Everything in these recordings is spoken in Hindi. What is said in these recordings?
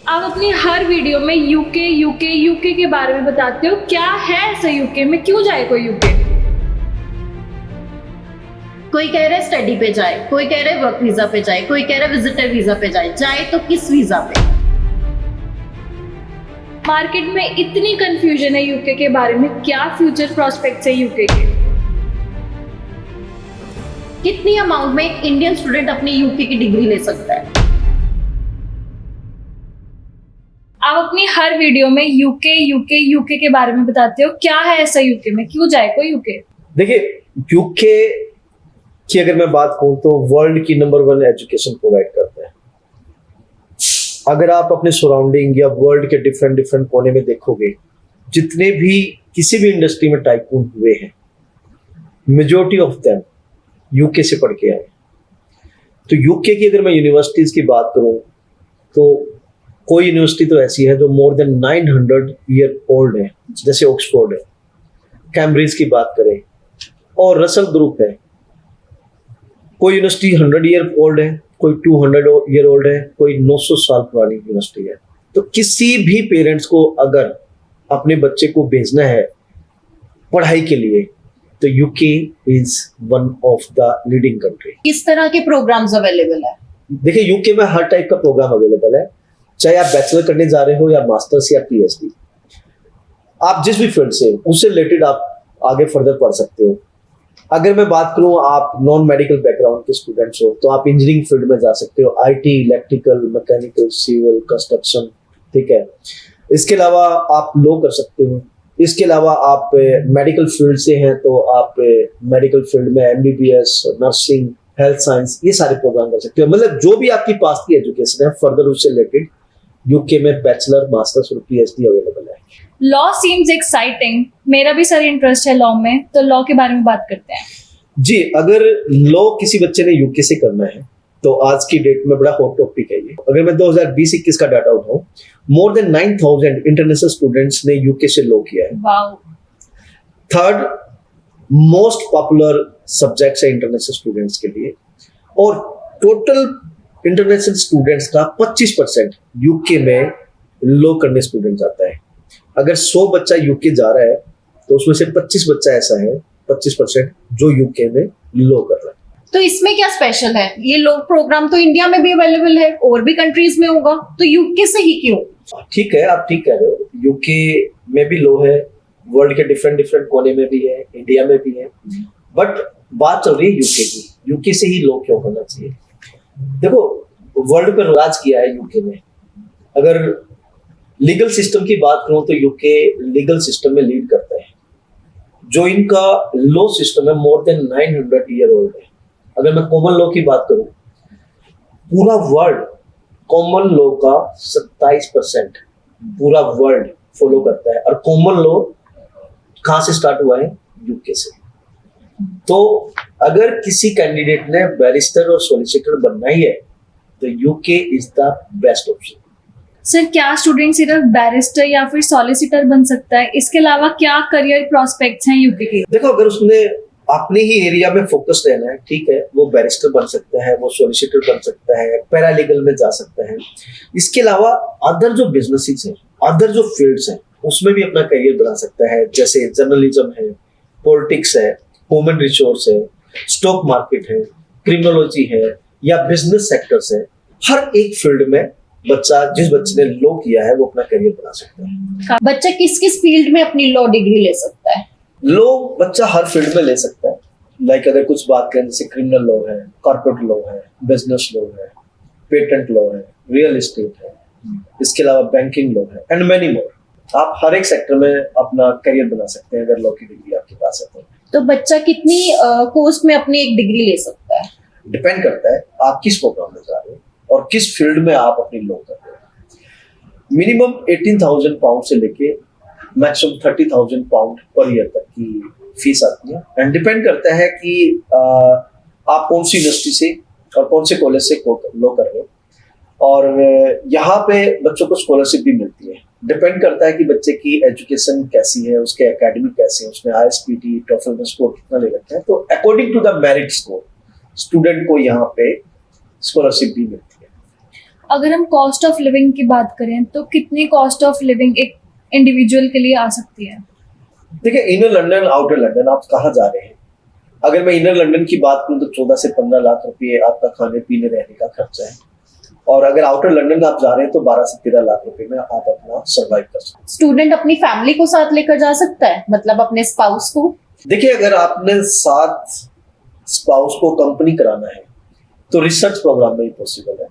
आप अपनी हर वीडियो में यूके यूके यूके के बारे में बताते हो। क्या है ऐसा यूके में, क्यों जाए कोई यूके? कोई कह रहा है स्टडी पे जाए, कोई कह रहा है वर्क वीजा पे जाए, कोई कह रहा है विजिटर वीजा पे जाए। जाए तो किस वीजा पे? मार्केट में इतनी कंफ्यूजन है यूके के बारे में, क्या फ्यूचर प्रोस्पेक्ट्स है यूके के? कितनी अमाउंट में एक इंडियन स्टूडेंट अपनी यूके की डिग्री ले सकता है? आप अपनी हर वीडियो में यूके यूके यूके के बारे में बताते हो। क्या है ऐसा यूके में, क्यों जाए कोई यूके? देखिए, यूके की अगर मैं बात कहूँ तो वर्ल्ड की नंबर 1 एजुकेशन प्रोवाइड करता है। अगर आप अपने सराउंडिंग या वर्ल्ड के डिफरेंट कोने में देखोगे, जितने भी किसी भी इंडस्ट्री में टाइकून हुए हैं, मेजॉरिटी ऑफ देम यूके से पढ़ के आए। तो यूके की अगर मैं यूनिवर्सिटीज की बात करूं तो कोई यूनिवर्सिटी तो ऐसी है जो मोर देन 900 ईयर ओल्ड है, जैसे ऑक्सफोर्ड है। कैम्ब्रिज की बात करें और रसल ग्रुप है। कोई यूनिवर्सिटी 100 ईयर ओल्ड है, कोई 200 ईयर ओल्ड है, कोई 900 साल पुरानी यूनिवर्सिटी है। तो किसी भी पेरेंट्स को अगर अपने बच्चे को भेजना है पढ़ाई के लिए तो UK is one of the leading country. किस तरह के प्रोग्राम्स अवेलेबल है? देखिए, यूके में हर टाइप का प्रोग्राम अवेलेबल है, चाहे आप बैचलर करने जा रहे हो या मास्टर्स या पीएचडी। आप जिस भी फील्ड से उससे रिलेटेड आप आगे फर्दर पढ़ सकते हो। अगर मैं बात करूं, आप नॉन मेडिकल बैकग्राउंड के स्टूडेंट्स हो तो आप इंजीनियरिंग फील्ड में जा सकते हो, IT, electrical, mechanical, civil, construction, ठीक है। इसके अलावा आप लॉ कर सकते हो। इसके अलावा आप मेडिकल फील्ड से हैं तो आप मेडिकल फील्ड में एमबीबीएस, नर्सिंग, हेल्थ साइंस, ये सारे प्रोग्राम कर सकते हो। मतलब जो भी आपकी पास की एजुकेशन है फर्दर उससे रिलेटेड यूके में बैचलर, मास्टर्स और पीएचडी अवेलेबल है। Law seems exciting. मेरा भी सर इंटरेस्ट है लॉ में, तो लॉ के बारे में बात करते हैं। जी, अगर लॉ किसी बच्चे ने यूके से करना है तो आज की डेट में बड़ा हॉट टॉपिक है ये। अगर मैं 2020-21 का डाटा उठाऊं, मोर देन 9000 इंटरनेशनल स्टूडेंट्स ने यूके से लॉ किया है। Wow. Third most popular subjects है इंटरनेशनल स्टूडेंट्स के लिए, और टोटल इंटरनेशनल स्टूडेंट्स का 25% यूके में लॉ करने स्टूडेंट जाता है। अगर 100 बच्चा यूके जा रहा है तो उसमें से 25 बच्चा ऐसा है, 25% जो यूके में लॉ कर रहा है। तो इसमें क्या स्पेशल है? ये लॉ प्रोग्राम तो इंडिया में भी अवेलेबल है, और भी कंट्रीज में होगा, तो यूके से ही क्यों? ठीक है, आप ठीक कह रहे हो। यूके में भी लॉ है, वर्ल्ड के डिफरेंट कोने में भी है, इंडिया में भी है, बट बात चल रही है यूके की। यूके से ही लॉ क्यों करना चाहिए? देखो, वर्ल्ड पर राज किया है यूके ने। अगर लीगल सिस्टम की बात करूं तो यूके लीगल सिस्टम में लीड करता है। जो इनका लॉ सिस्टम है मोर देन 900 ईयर ओल्ड है। अगर मैं कॉमन लॉ की बात करूं, पूरा वर्ल्ड कॉमन लॉ का 27% पूरा वर्ल्ड फॉलो करता है। और कॉमन लॉ कहां से स्टार्ट हुआ है? यूके से। तो अगर किसी कैंडिडेट ने बैरिस्टर और सॉलिसिटर बनना ही है तो UK is the best option. Sir, क्या स्टूडेंट सिर्फ बैरिस्टर या फिर सॉलिसिटर बन सकता है? इसके अलावा क्या करियर प्रोस्पेक्ट्स हैं यूके के? देखो, अगर उसने अपने ही एरिया में फोकस रहना है, ठीक है, वो बैरिस्टर बन सकता है, वो सॉलिसिटर बन सकता है, पैरालीगल में जा सकता है। इसके अलावा अदर जो बिजनेसेस हैं, अदर जो फील्ड्स हैं, उसमें भी अपना करियर बना सकता है। जैसे जर्नलिज्म है, पॉलिटिक्स है, ह्यूमन रिसोर्स है, स्टॉक मार्केट है, क्रिमिनोलॉजी है, या बिजनेस सेक्टर्स है। हर एक फील्ड में बच्चा, जिस बच्चे ने लॉ किया है, वो अपना करियर बना सकता है। बच्चा किस किस फील्ड में अपनी लॉ डिग्री ले सकता है? लॉ बच्चा हर फील्ड में ले सकता है। लाइक अगर कुछ बात करें, जैसे क्रिमिनल लॉ है, कॉर्पोरेट लॉ है, बिजनेस लॉ है, पेटेंट लॉ है, रियल एस्टेट है, इसके अलावा बैंकिंग लॉ है एंड मेनी मोर। आप हर एक सेक्टर में अपना करियर बना सकते हैं अगर लॉ की डिग्री आपके पास है तो बच्चा कितनी कोर्स में अपनी एक डिग्री ले सकता है? डिपेंड करता है आप किस प्रोग्राम में जा रहे हो और किस फील्ड में आप अपनी लॉ कर रहे हो। मिनिमम 18,000 पाउंड से लेके मैक्सिमम 30,000 पाउंड पर ईयर तक की फीस आती है। एंड डिपेंड करता है कि आप कौन सी यूनिवर्सिटी से और कौन से कॉलेज से लॉ कर रहे हो। और यहाँ पे बच्चों को स्कॉलरशिप भी मिलती है। डिपेंड करता है कि बच्चे की एजुकेशन कैसी है, उसके एकेडमिक कैसे है, उसने आईएसपीटी, टॉफल में स्कोर कितना ले रखा है। तो according to the merit score student को यहाँ पे स्कॉलरशिप भी मिलती है। अगर हम कॉस्ट ऑफ लिविंग की बात करें तो कितनी कॉस्ट ऑफ लिविंग एक इंडिविजुअल के लिए आ सकती है? देखिए, इनर लंदन आउटर लंदन आप कहाँ जा रहे हैं? अगर मैं इनर लंदन की बात करूं तो 14 से 15 लाख रुपए आपका खाने पीने रहने का खर्चा है, और अगर आउटर लंदन आप जा रहे हैं तो 12 से 13 लाख रुपए में आप अपना सर्वाइव कर सकते हैं। स्टूडेंट अपनी फैमिली को साथ लेकर जा सकता है, मतलब अपने स्पाउस को? देखिए, अगर आपने साथ स्पाउस को कंपनी कराना है तो रिसर्च प्रोग्राम में ही पॉसिबल है।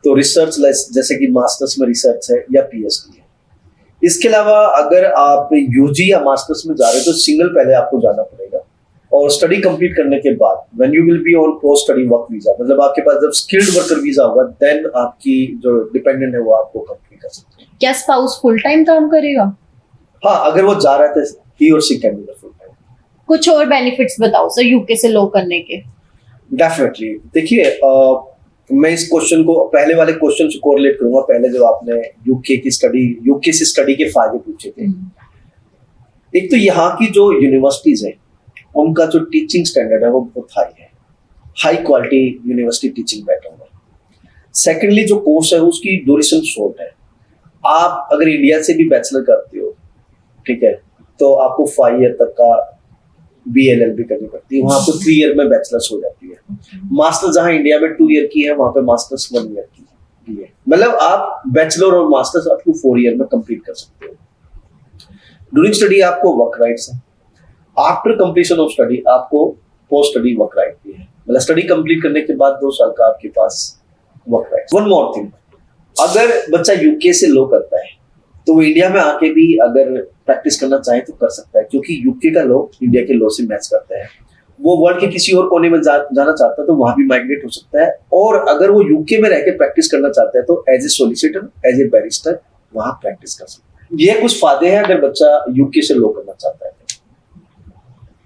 तो रिसर्च जैसे कि मास्टर्स में रिसर्च है या पीएचडी है। इसके अलावा अगर आप यूजी या मास्टर्स में जा रहे हैं तो सिंगल पहले आपको जाना पड़ेगा, और स्टडी कंप्लीट करने के बाद when you will be on post study work visa, मतलब आपके पास जब स्किल्ड वर्कर वीजा होगा देन आपकी जो डिपेंडेंट है वो आपको कंप्लीट कर सकते हैं। क्या स्पाउस फुल टाइम काम करेगा? हाँ, अगर वो जा रहा है तो ही और she can be full time. कुछ और बेनिफिट्स बताओ सर यूके से लो करने के। डेफिनेटली। देखिए, मैं इस क्वेश्चन को पहले वाले क्वेश्चन से कोरिलेट करूंगा। पहले जो आपने यूके से स्टडी के फायदे पूछे थे, एक तो यहाँ की जो यूनिवर्सिटीज है उनका जो टीचिंग स्टैंडर्ड है वो बहुत हाई है, high quality university teaching background है। सेकेंडली, जो कोर्स है उसकी ड्यूरेशन शॉर्ट है। आप अगर इंडिया से भी बैचलर करते हो, ठीक है, तो आपको 5 ईयर तक का BLLB करनी पड़ती है, वहां आपको 3 ईयर में बैचलर्स हो जाती है। मास्टर जहां इंडिया में 2 ईयर की है, वहां पे मास्टर्स 1 ईयर की है। मतलब आप बैचलर और मास्टर्स अप टू 4 ईयर में कंप्लीट कर सकते हो। ड्यूरिंग स्टडी आपको वर्क राइट्स है, आफ्टर कंप्लीशन ऑफ स्टडी आपको पोस्ट स्टडी वर्क राइट भी है। मतलब स्टडी कंप्लीट करने के बाद 2 साल का आपके पास work rights. One more thing, अगर बच्चा यूके से लो करता है तो वो इंडिया में आके भी अगर प्रैक्टिस करना चाहे तो कर सकता है, क्योंकि यूके का लॉ इंडिया के लॉ से मैच करता है। वो वर्ल्ड के किसी और कोने में जाना चाहता है तो वहां भी माइग्रेट हो सकता है, और अगर वो यूके में रह के प्रैक्टिस करना चाहता है तो as a solicitor, as a barrister वहां प्रैक्टिस कर सकता है। ये कुछ फायदे हैं अगर बच्चा यूके से लॉ करना चाहता है।